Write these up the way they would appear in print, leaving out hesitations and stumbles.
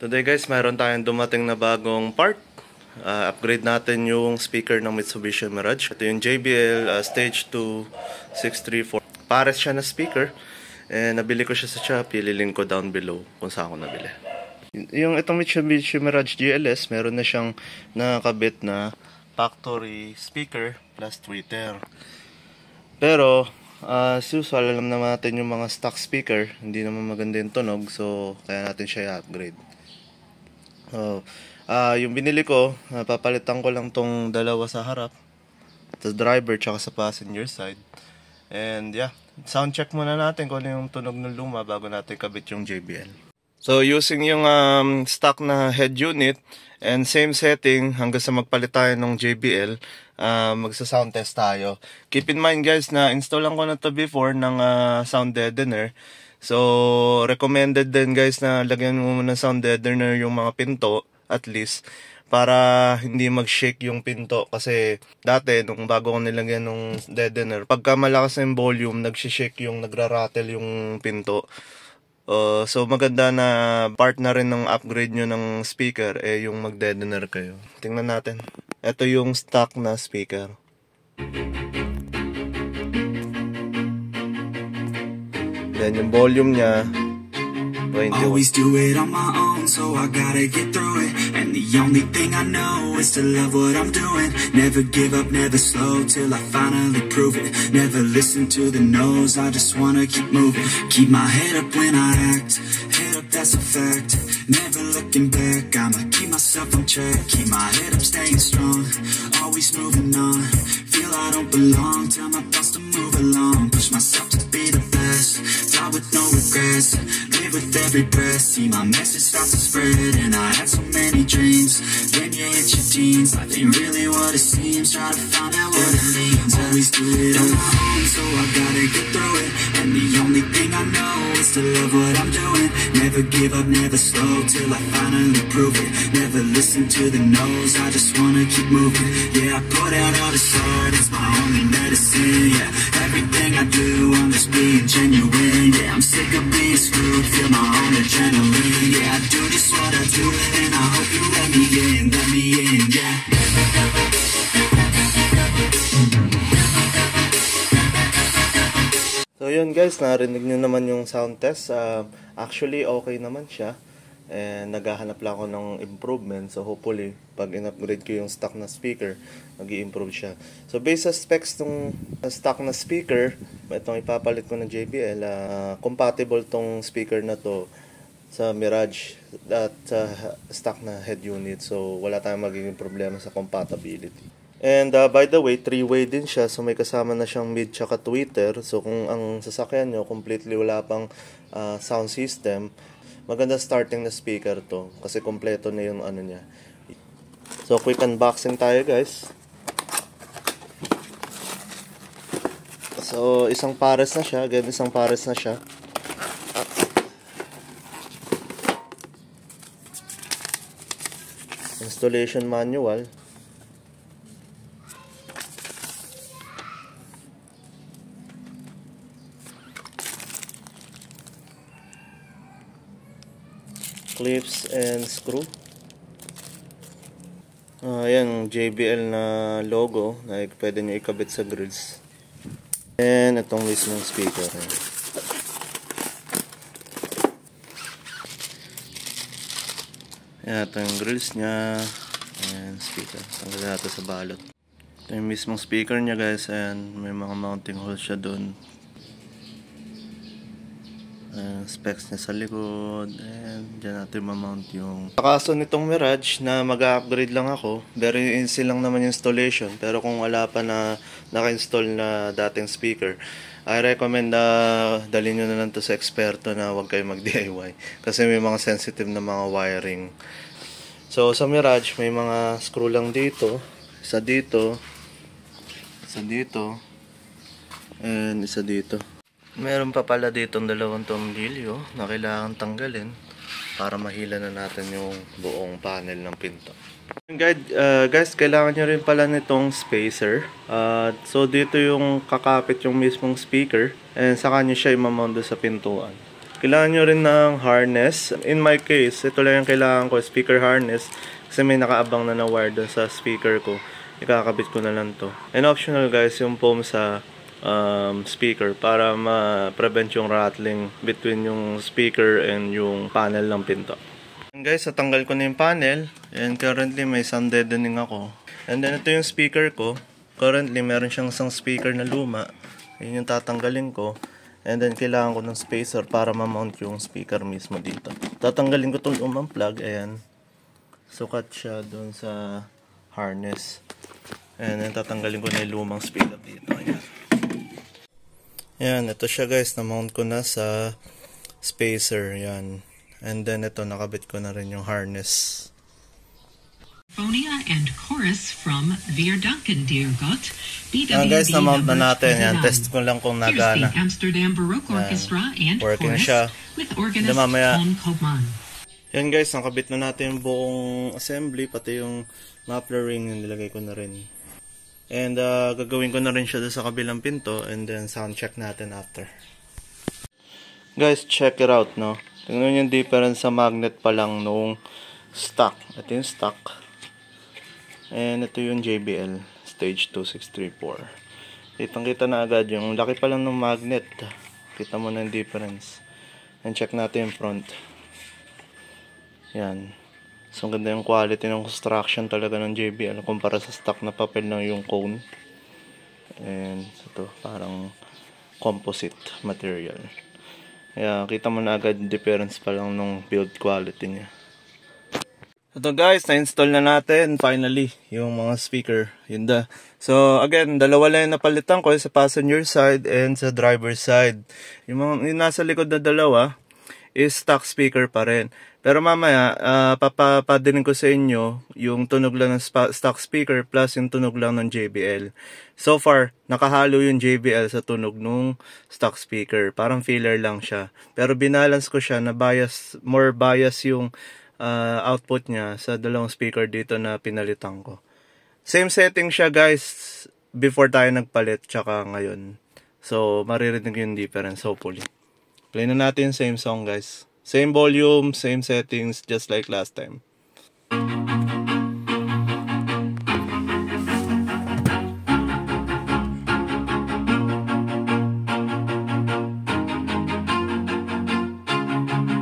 Today guys, mayroon tayong dumating na bagong part. Upgrade natin yung speaker ng Mitsubishi Mirage. Ito yung JBL Stage 2 634. Pares siya na speaker. Nabili ko siya sa Shopee. Lilink ko down below kung saan ko nabili. Yung itong Mitsubishi Mirage GLS, meron na siyang nakakabit na factory speaker plus tweeter. Pero as usual, alam naman natin yung mga stock speaker, hindi naman maganda yung tunog, so kaya natin siya i-upgrade. Yung binili ko, papalitan ko lang tong dalawa sa harap, sa driver tsaka sa passenger side. And yeah, sound check muna natin kung ano yung tunog ng luma bago natin kabit yung JBL. So using yung stock na head unit and same setting hanggang sa magpalit tayo ng JBL, magsa-sound test tayo. Keep in mind guys na installan ko na to before ng sound deadener. So recommended din guys na lagyan mo muna ng sound deadener yung mga pinto at least para hindi mag-shake yung pinto, kasi dati nung bago ko nilagyan ng deadener, pagka malakas na yung volume, nag-shake yung nagra-rattle yung pinto. So maganda na part na rin ng upgrade nyo ng speaker yung mag-deadener kayo. Tingnan natin. Ito yung stock na speaker. Yan yung volume niya. 21. Always do it on my own, so I gotta get through it. And the only thing I know is to love what I'm doing. Never give up, never slow, till I finally prove it. Never listen to the no's, I just wanna keep moving. Keep my head up when I act, head up, that's a fact. Never looking back, I'ma keep myself on track. Keep my head up, staying strong, always moving on. Feel I don't belong, tell my thoughts to move along. Push myself to be the best, die with no regrets. Live with every breath, see my message start to spread. And I had so many dreams, then you hit your teens. Life ain't really what it seems, try to find out what it means. Always do it on my own, so I gotta get through it. And the only thing I know is to love what I'm doing. Never give up, never slow, till I finally prove it. Never listen to the no's, I just wanna keep moving. Yeah, I put out all this art, it's my only medicine. Yeah, everything I do, I'm just being genuine. Yeah, I'm sick of being screwed, feel my own adrenaline. Yeah, I do just what I do, and I hope you let me in, yeah. So yun guys, narinig nyo naman yung sound test. Actually okay naman siya. And naghahanap lang ako ng improvement. So hopefully, pag in-upgrade ko yung stock na speaker, mag-i-improve siya. So based sa specs ng stock na speaker, itong ipapalit ko ng JBL, compatible tong speaker na to sa Mirage at stock na head unit. So wala tayong magiging problema sa compatibility. And by the way, 3-way din siya. So may kasama na siyang mid tsaka tweeter. So kung ang sasakyan nyo completely wala pang sound system, maganda starting na speaker to kasi kompleto na yung ano niya. So quick unboxing tayo guys. So isang pares na siya, again isang pares na siya. Installation manual. Clips and screw. Ayan, JBL na logo na pwede nyo ikabit sa grills. And itong mismong speaker. Ayan, ito yung grills nya and speaker. Tanggal natin sa balot. Ito yung mismong speaker nya guys, and may mga mounting holes siya dun. Specs niya sa likod, and dyan natin mamount yung kaso nitong Mirage na mag-upgrade lang ako. Very easy lang naman yung installation, pero kung wala pa na naka-install na dating speaker, I recommend na dalhin nyo na lang to sa eksperto na huwag kayo mag-DIY kasi may mga sensitive na mga wiring. So sa Mirage may mga screw lang dito, isa dito, and isa dito. Meron pa pala dito ang dalawang tornilyo na kailangan tanggalin para mahila na natin yung buong panel ng pinto. Guys, kailangan nyo rin pala nitong spacer. So dito yung kakapit yung mismong speaker and saka nyo siya imamount sa pintuan. kailangan nyo rin ng harness. In my case, ito lang yung kailangan ko, speaker harness. Kasi may nakaabang na na wire doon sa speaker ko. Ikakabit ko na lang to. And optional guys, yung foam sa speaker para ma-prevent yung rattling between yung speaker and yung panel ng pinto. And guys, natanggal ko na yung panel. And currently may sound deadening ako. And then ito yung speaker ko. Currently meron siyang isang speaker na luma. Yun yung tatanggalin ko. And then kailangan ko ng spacer para ma-mount yung speaker mismo dito. Tatanggalin ko itong lumang plug. Ayan. Sukat siya doon sa harness. And then tatanggalin ko na yung lumang speaker dito. Ayan. Ayan. Ito siya guys. Na-mount ko na sa spacer. Ayan. And then ito nakabit ko na rin yung harness. Phonia and chorus from Veer Duncan, dear God. Guys, na-mount na natin. Yan, test ko lang kung nagana. Amsterdam Baroque Orchestra and working na chorus siya. with organist Mamaya. Tom Koopman. Yan guys, nakabit na natin yung buong assembly, pati yung muffler ring yung nilagay ko na rin. And gagawin ko na rin siya sa kabilang pinto and then sound check natin after. Guys, check it out, no? Tingnan yung difference sa magnet pa lang nung stock. Ito yung stock. And ito yung JBL Stage 2634. Kitang-kita na agad yung laki pa lang ng magnet. Kita mo na yung difference. And check natin yung front. Yan. So ganda yung quality ng construction talaga ng JBL kumpara sa stock na papel lang yung cone. And ito parang composite material. Kaya kita mo na agad yung difference pa lang ng build quality niya. Ito guys, na-install na natin finally yung mga speaker. Yun. So again, dalawa lang yung napalitan ko sa passenger side and sa driver side. Yung nasa likod na dalawa is stock speaker pa rin. Pero mamaya, papapadirin ko sa inyo yung tunog lang ng stock speaker plus yung tunog lang ng JBL. So far, nakahalo yung JBL sa tunog ng stock speaker. Parang filler lang siya. Pero binalance ko siya na more bias yung output niya sa dalawang speaker dito na pinalitan ko. Same setting siya guys before tayo nagpalit tsaka ngayon. So maririnig yung difference hopefully. Play na natin same song guys. Same volume, same settings just like last time.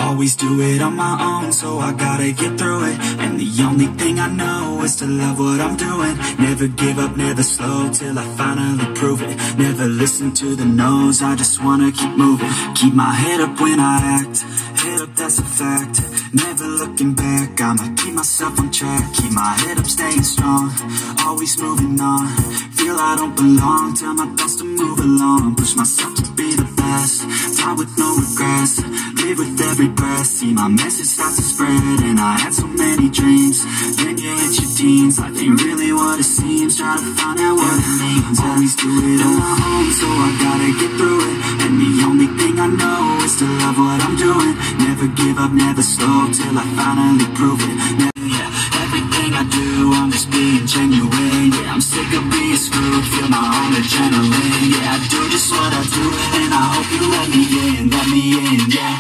Always do it on my own, so I gotta get through it. And the only thing I know is to love what I'm doing. Never give up, never slow, till I finally prove it. Never listen to the no's, I just wanna keep moving. Keep my head up when I act, head up, that's a fact. Never looking back, I'ma keep myself on track. Keep my head up, staying strong, always moving on. Feel I don't belong, tell my thoughts to move along. Push myself to be the best, die with no regrets. Live with every breath, see my message start to spread. And I had so many dreams, then you hit your teens. Life ain't really what it seems, try to find out what it means. Always do it on my own, so I gotta get through it. And the only thing I know is to love what I'm doing. Never give up, never slow, till I finally prove it. Everything I do, I'm just being genuine. Yeah, I'm sick of being screwed, feel my own adrenaline. Yeah, I do just what I do, and I hope you let me in, yeah.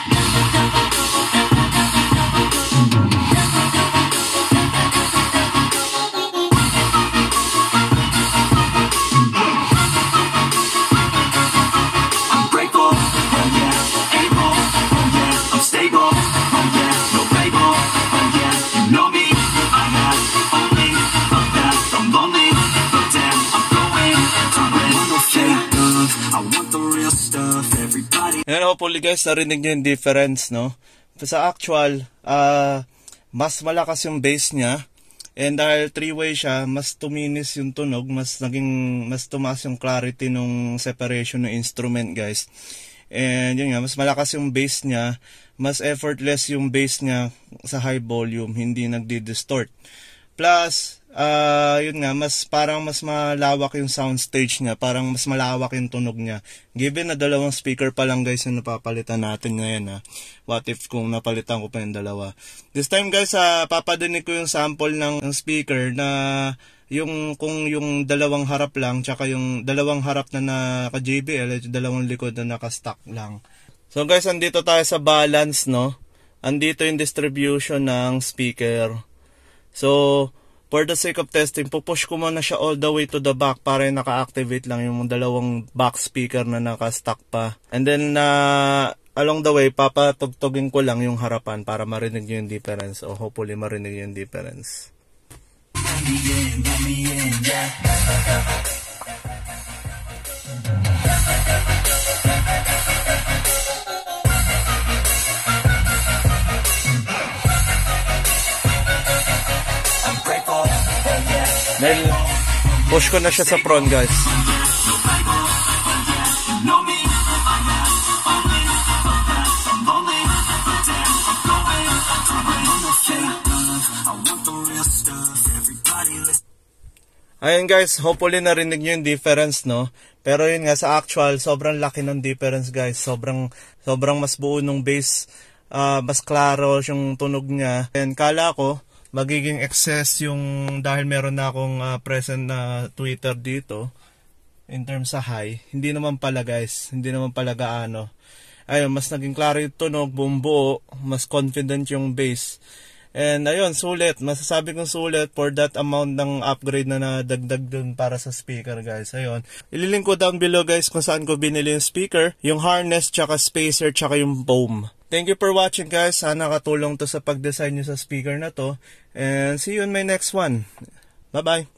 I'm grateful, oh yeah, able, oh yeah, I'm stable, oh yeah, no label, oh yeah, you know me, I have only a path, I'm lonely, but damn, I'm going to win. I want no fake love, I want the real stuff, everybody. Ayan, hopefully guys, narinig nyo yung difference, no? Sa actual, mas malakas yung bass niya. And dahil three-way siya, mas tuminis yung tunog, mas tumaas yung clarity nung separation ng instrument, guys. And yun nga, mas malakas yung bass niya, mas effortless yung bass niya sa high volume, hindi nagdi-distort. Plus, yun nga, parang mas malawak yung sound stage niya, parang mas malawak yung tunog niya. Given na dalawang speaker pa lang guys yung napapalitan natin ngayon, what if kung napalitan ko pa yung dalawa. This time guys, papadinig ko yung sample ng speaker na kung yung dalawang harap lang, tsaka yung dalawang harap na naka JBL at yung dalawang likod na naka stock lang. So guys, andito tayo sa balance, no? Andito yung distribution ng speaker. So, for the sake of testing, pupush ko muna siya all the way to the back para naka-activate lang yung dalawang back speaker na naka-stack pa. And then, along the way, papatugtugin ko lang yung harapan para marinig nyo yung difference. O hopefully marinig yung difference. Then, push ko na siya sa front, guys. Ayun guys, hopefully narinig nyo yung difference, no? Pero yun nga, sa actual, sobrang laki ng difference, guys. Sobrang mas buo nung bass. Mas klaro yung tunog niya. And kala ko, magiging excess yung dahil meron na akong present na tweeter dito in terms sa high. Hindi naman pala guys, hindi naman pala gaano. Ayun, mas naging klaro yung tunog, bumbuo, mas confident yung bass. And ayun, sulit, masasabi kong sulit for that amount ng upgrade na nadagdag dun para sa speaker guys. Ayun, ililink ko down below guys kung saan ko binili yung speaker, yung harness, tsaka spacer, tsaka yung foam. Thank you for watching guys. Sana nakatulong to sa pag-design nyo sa speaker na to. And see you in my next one. Bye-bye.